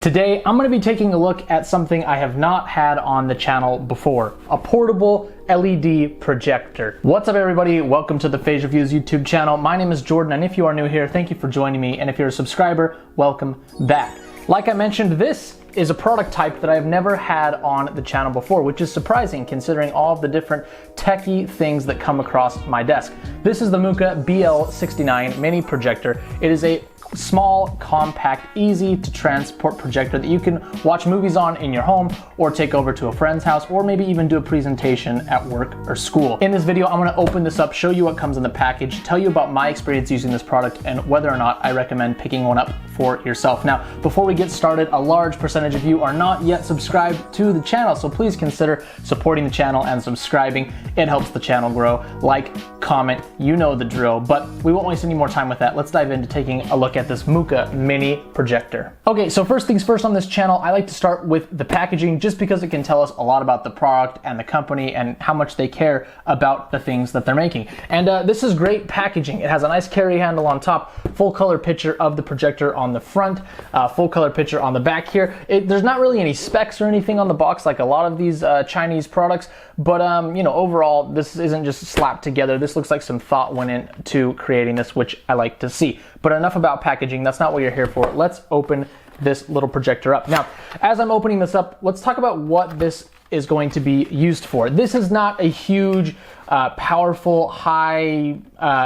Today, I'm going to be taking a look at something I have not had on the channel before, a portable LED projector. What's up everybody? Welcome to the Phase Reviews YouTube channel. My name is Jordan, and if you are new here, thank you for joining me, and if you're a subscriber, welcome back. Like I mentioned, this is a product type that I've never had on the channel before, which is surprising considering all of the different techie things that come across my desk. This is the MOOKA BL69 mini projector. It is a small, compact, easy to transport projector that you can watch movies on in your home or take over to a friend's house or maybe even do a presentation at work or school. In this video, I'm going to open this up, show you what comes in the package, tell you about my experience using this product and whether or not I recommend picking one up for yourself. Now, before we get started, a large percentage of you are not yet subscribed to the channel, so please consider supporting the channel and subscribing. It helps the channel grow. Like, comment, you know the drill, but we won't waste any more time with that. Let's dive into taking a look at this MOOKA mini projector. Okay, so first things first on this channel, I like to start with the packaging just because it can tell us a lot about the product and the company and how much they care about the things that they're making. And this is great packaging. It has a nice carry handle on top, full color picture of the projector on the front, full color picture on the back here. There's not really any specs or anything on the box like a lot of these Chinese products, but you know, overall, this isn't just slapped together. This looks like some thought went into creating this, which I like to see. But enough about packaging, that's not what you're here for. Let's open this little projector up. Now, as I'm opening this up, let's talk about what this is going to be used for. This is not a huge, powerful, high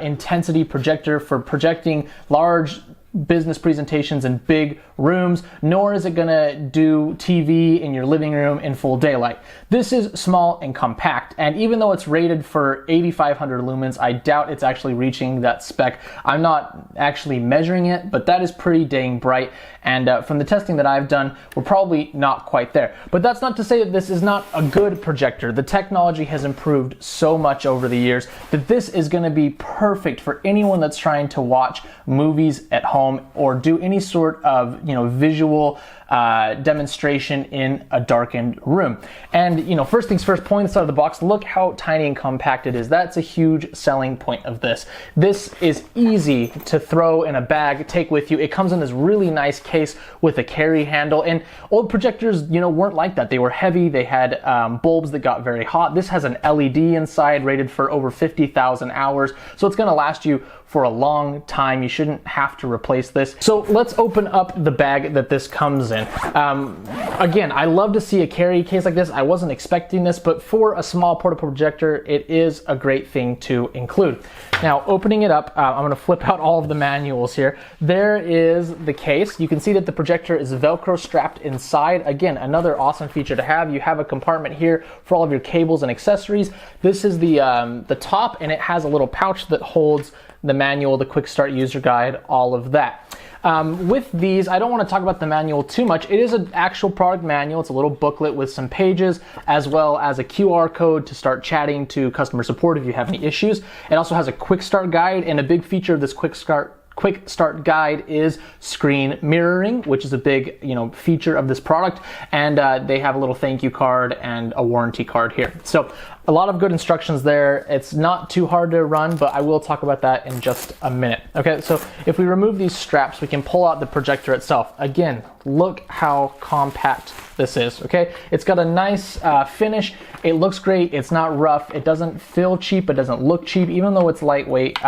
intensity projector for projecting large business presentations in big rooms, nor is it gonna do TV in your living room in full daylight. This is small and compact, and even though it's rated for 8,500 lumens, I doubt it's actually reaching that spec. I'm not actually measuring it, but that is pretty dang bright, and from the testing that I've done, we're probably not quite there. But that's not to say that this is not a good projector. The technology has improved so much over the years that this is gonna be perfect for anyone that's trying to watch movies at home or do any sort of, you know, visual demonstration in a darkened room. And, you know, first things first, pulling this out of the box, look how tiny and compact it is. That's a huge selling point of this. This is easy to throw in a bag, take with you. It comes in this really nice case with a carry handle, and old projectors, you know, weren't like that. They were heavy. They had bulbs that got very hot. This has an LED inside rated for over 50,000 hours, so it's going to last you for a long time. You shouldn't have to replace this. So let's open up the bag that this comes in. Again, I love to see a carry case like this. I wasn't expecting this, but for a small portable projector, it is a great thing to include. Now, opening it up, I'm gonna flip out all of the manuals here. There is the case. You can see that the projector is Velcro strapped inside. Again, another awesome feature to have. You have a compartment here for all of your cables and accessories. This is the top, and it has a little pouch that holds the manual, the quick start user guide, all of that. With these, I don't want to talk about the manual too much. It is an actual product manual. It's a little booklet with some pages, as well as a QR code to start chatting to customer support if you have any issues. It also has a quick start guide, and a big feature of this quick start guide is screen mirroring, which is a big, you know, feature of this product. And they have a little thank you card and a warranty card here. So a lot of good instructions there. It's not too hard to run, but I will talk about that in just a minute. Okay, so if we remove these straps, we can pull out the projector itself. Again, look how compact this is, okay? It's got a nice finish. It looks great. It's not rough. It doesn't feel cheap. It doesn't look cheap. Even though it's lightweight,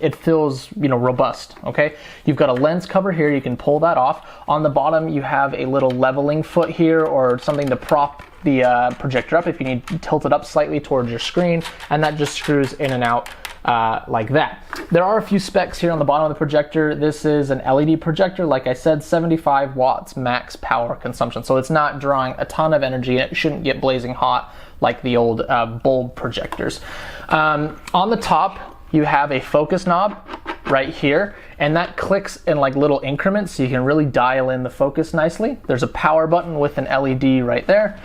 it feels, you know, robust, okay? You've got a lens cover here. You can pull that off. On the bottom, you have a little leveling foot here or something to prop the projector up if you need to tilt it up slightly towards your screen, and that just screws in and out like that. There are a few specs here on the bottom of the projector. This is an LED projector, like I said, 75 watts max power consumption, so it's not drawing a ton of energy, and it shouldn't get blazing hot like the old bulb projectors. On the top, you have a focus knob right here, and that clicks in like little increments, so you can really dial in the focus nicely. There's a power button with an LED right there,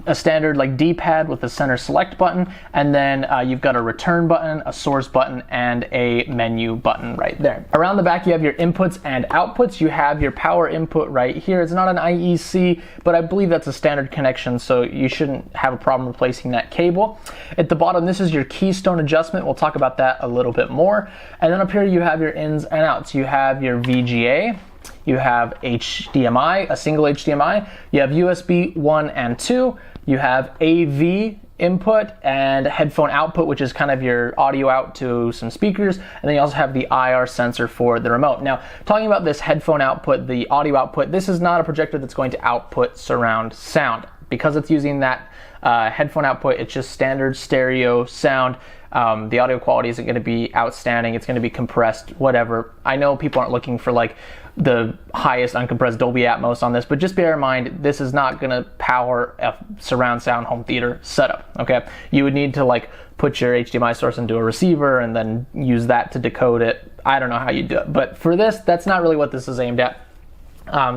a standard like D-pad with a center select button, and then you've got a return button, a source button, and a menu button right there. Around the back, you have your inputs and outputs. You have your power input right here. It's not an IEC, but I believe that's a standard connection, so you shouldn't have a problem replacing that cable. At the bottom, this is your keystone adjustment. We'll talk about that a little bit more. And then up here, you have your ins and outs. You have your VGA, you have HDMI, a single HDMI, you have USB 1 and 2, you have AV input and headphone output, which is kind of your audio out to some speakers, and then you also have the IR sensor for the remote. Now, talking about this headphone output, the audio output, this is not a projector that's going to output surround sound. Because it's using that headphone output, it's just standard stereo sound. The audio quality isn't going to be outstanding. It's going to be compressed, whatever. I know people aren't looking for like the highest uncompressed Dolby Atmos on this, but just bear in mind, this is not going to power a surround sound home theater setup, okay? You would need to like put your HDMI source into a receiver and then use that to decode it. I don't know how you do it, but for this, that's not really what this is aimed at.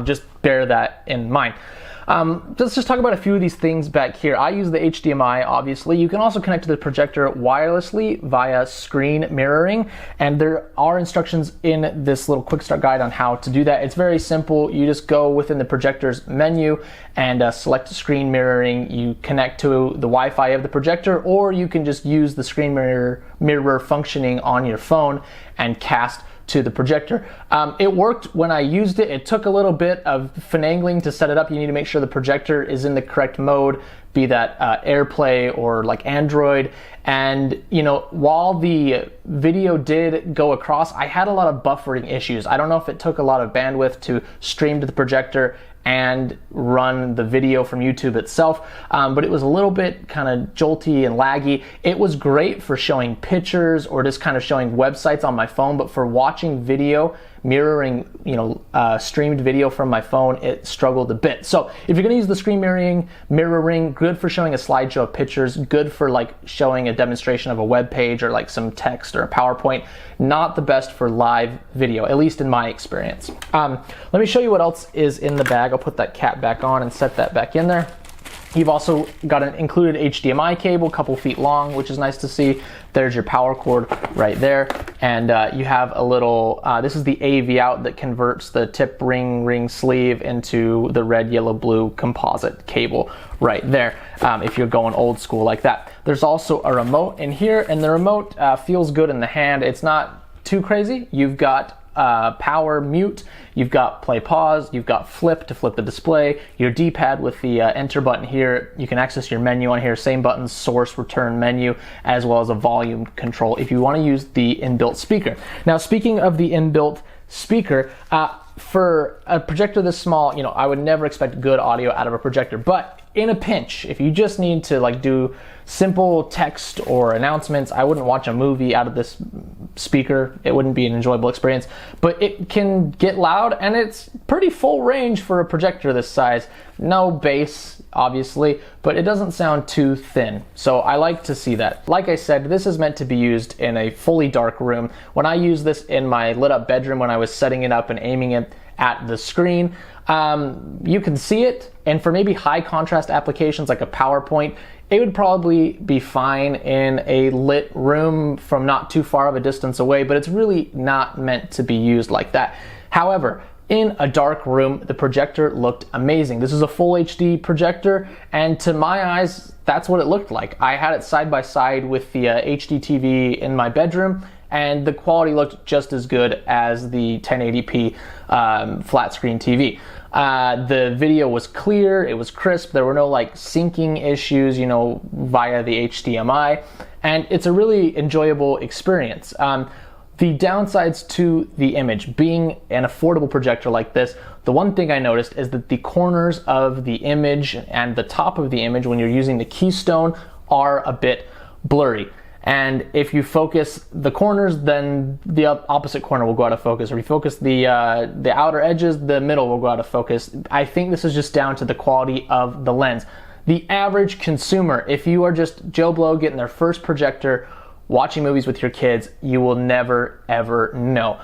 Just bear that in mind. Let's just talk about a few of these things back here. I use the HDMI, obviously. You can also connect to the projector wirelessly via screen mirroring, and there are instructions in this little quick start guide on how to do that. It's very simple. You just go within the projector's menu and select screen mirroring. You connect to the Wi-Fi of the projector, or you can just use the screen mirror functioning on your phone and cast to the projector. It worked when I used it. It took a little bit of finagling to set it up. You need to make sure the projector is in the correct mode, be that AirPlay or like Android. And you know, while the video did go across, I had a lot of buffering issues. I don't know if it took a lot of bandwidth to stream to the projector and run the video from YouTube itself, but it was a little bit kind of jolty and laggy. It was great for showing pictures or just kind of showing websites on my phone, but for watching video, mirroring, you know, streamed video from my phone, it struggled a bit. So if you're gonna use the screen mirroring, good for showing a slideshow of pictures, good for like showing a demonstration of a web page or like some text or a PowerPoint, not the best for live video, at least in my experience. Let me show you what else is in the bag. I'll put that cap back on and set that back in there. You've also got an included HDMI cable, a couple feet long, which is nice to see. There's your power cord right there. And you have a little, this is the AV out that converts the tip ring sleeve into the red, yellow, blue composite cable right there, if you're going old school like that. There's also a remote in here, and the remote feels good in the hand. It's not too crazy. You've got power mute, you've got play pause, you've got flip to flip the display, your D-pad with the enter button here. You can access your menu on here, same buttons, source, return, menu, as well as a volume control if you want to use the inbuilt speaker. Now, speaking of the inbuilt speaker, for a projector this small, you know, I would never expect good audio out of a projector, but in a pinch, if you just need to like do simple text or announcements, I wouldn't watch a movie out of this speaker. It wouldn't be an enjoyable experience, but it can get loud, and it's pretty full range for a projector this size. No bass, obviously, but it doesn't sound too thin. So I like to see that. Like I said, this is meant to be used in a fully dark room. When I used this in my lit up bedroom, when I was setting it up and aiming it at the screen, you can see it, and for maybe high contrast applications like a PowerPoint, it would probably be fine in a lit room from not too far of a distance away, but it's really not meant to be used like that. However, in a dark room, the projector looked amazing. This is a full HD projector, and to my eyes, that's what it looked like. I had it side by side with the HD TV in my bedroom, and the quality looked just as good as the 1080p flat screen TV. The video was clear, it was crisp, there were no like syncing issues, you know, via the HDMI, and it's a really enjoyable experience. The downsides to the image, being an affordable projector like this, the one thing I noticed is that the corners of the image and the top of the image when you're using the keystone are a bit blurry. And if you focus the corners, then the opposite corner will go out of focus. Or if you focus the outer edges, the middle will go out of focus. I think this is just down to the quality of the lens. The average consumer, if you are just Joe Blow getting their first projector, watching movies with your kids, you will never ever know.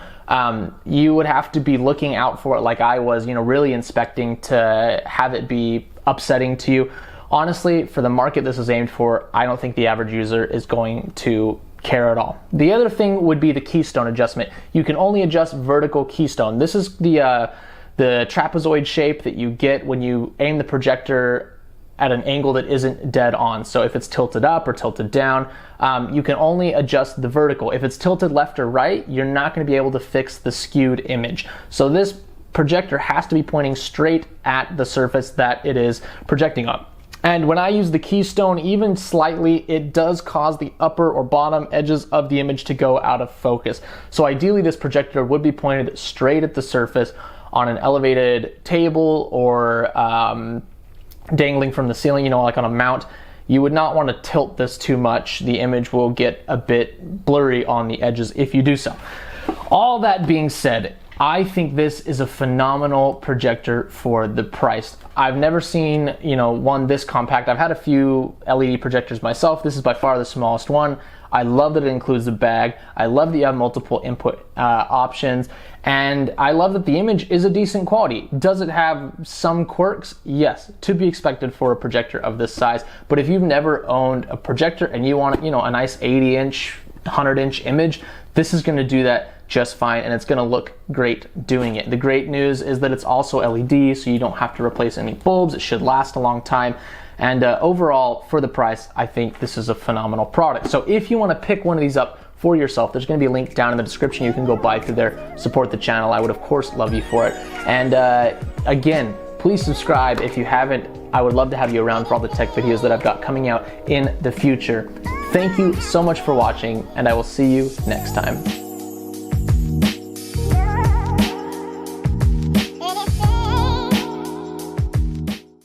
You would have to be looking out for it like I was, you know, really inspecting to have it be upsetting to you. Honestly, for the market this is aimed for, I don't think the average user is going to care at all. The other thing would be the keystone adjustment. You can only adjust vertical keystone. This is the trapezoid shape that you get when you aim the projector at an angle that isn't dead on. So if it's tilted up or tilted down, you can only adjust the vertical. If it's tilted left or right, you're not going to be able to fix the skewed image. So this projector has to be pointing straight at the surface that it is projecting on. And when I use the keystone, even slightly, it does cause the upper or bottom edges of the image to go out of focus. So ideally, this projector would be pointed straight at the surface on an elevated table or dangling from the ceiling, you know, like on a mount. You would not want to tilt this too much. The image will get a bit blurry on the edges if you do so. All that being said, I think this is a phenomenal projector for the price. I've never seen, you know, one this compact. I've had a few LED projectors myself. This is by far the smallest one. I love that it includes the bag. I love that you have multiple input options. And I love that the image is a decent quality. Does it have some quirks? Yes, to be expected for a projector of this size. But if you've never owned a projector and you want, you know, a nice 80-inch, 100-inch image, this is going to do that just fine, and it's going to look great doing it. The great news is that it's also LED, so you don't have to replace any bulbs. It should last a long time. And overall, for the price, I think this is a phenomenal product. So if you want to pick one of these up for yourself, there's going to be a link down in the description. You can go buy through there, support the channel. I would, of course, love you for it. And again, please subscribe if you haven't. I would love to have you around for all the tech videos that I've got coming out in the future. Thank you so much for watching, and I will see you next time.